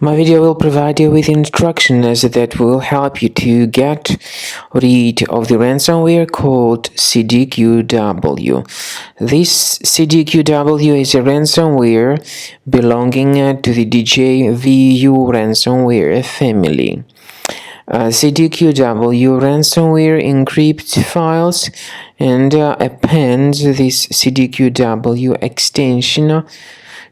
My video will provide you with instructions that will help you to get rid of the ransomware called Cdqw. This Cdqw is a ransomware belonging to the Cdqw ransomware family. Cdqw ransomware encrypts files and appends this Cdqw extension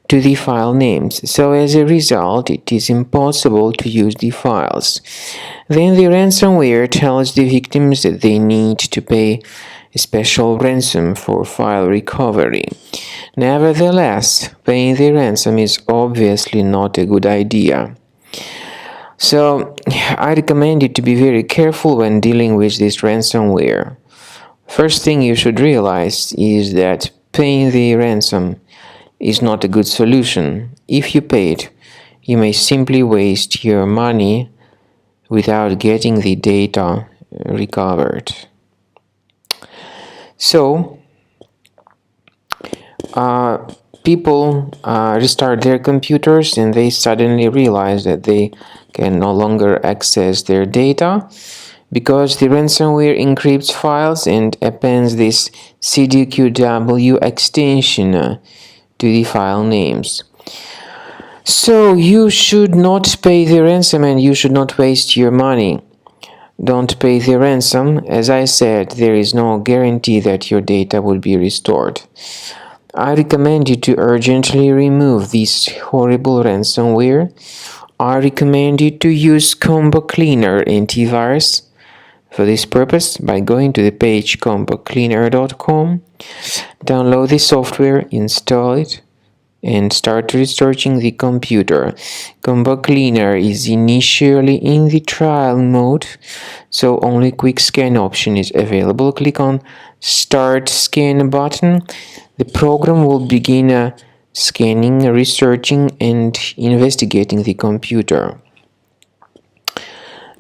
to the file names, so as a result it is impossible to use the files. Then the ransomware tells the victims that they need to pay a special ransom for file recovery. Nevertheless, paying the ransom is obviously not a good idea. So I recommend you to be very careful when dealing with this ransomware. First thing you should realize is that paying the ransom is not a good solution. If you pay it, you may simply waste your money without getting the data recovered. So, people restart their computers and they suddenly realize that they can no longer access their data because the ransomware encrypts files and appends this Cdqw extension to the file names. So you should not pay the ransom and you should not waste your money. Don't pay the ransom. As I said, there is no guarantee that your data will be restored. I recommend you to urgently remove this horrible ransomware. I recommend you to use Cleaner Antivirus for this purpose by going to the page cleaner.com, download the software, install it, and start researching the computer. Cleaner is initially in the trial mode, so only quick scan option is available. Click on Start Scan button. The program will begin scanning, researching, and investigating the computer.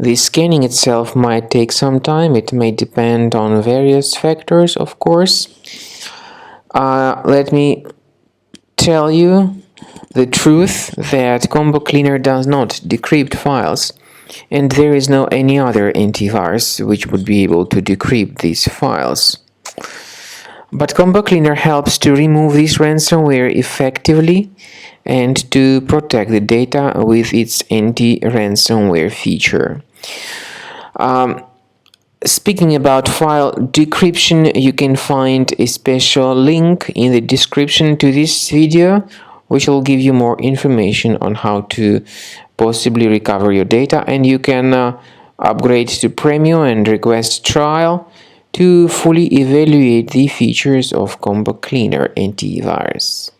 The scanning itself might take some time. It may depend on various factors, of course. Let me tell you the truth that Cleaner does not decrypt files, and there is no any other antivirus which would be able to decrypt these files. But Cleaner helps to remove this ransomware effectively and to protect the data with its anti-ransomware feature. Speaking about file decryption, you can find a special link in the description to this video, which will give you more information on how to possibly recover your data, and you can upgrade to Premium and request trial to fully evaluate the features of Cleaner Antivirus.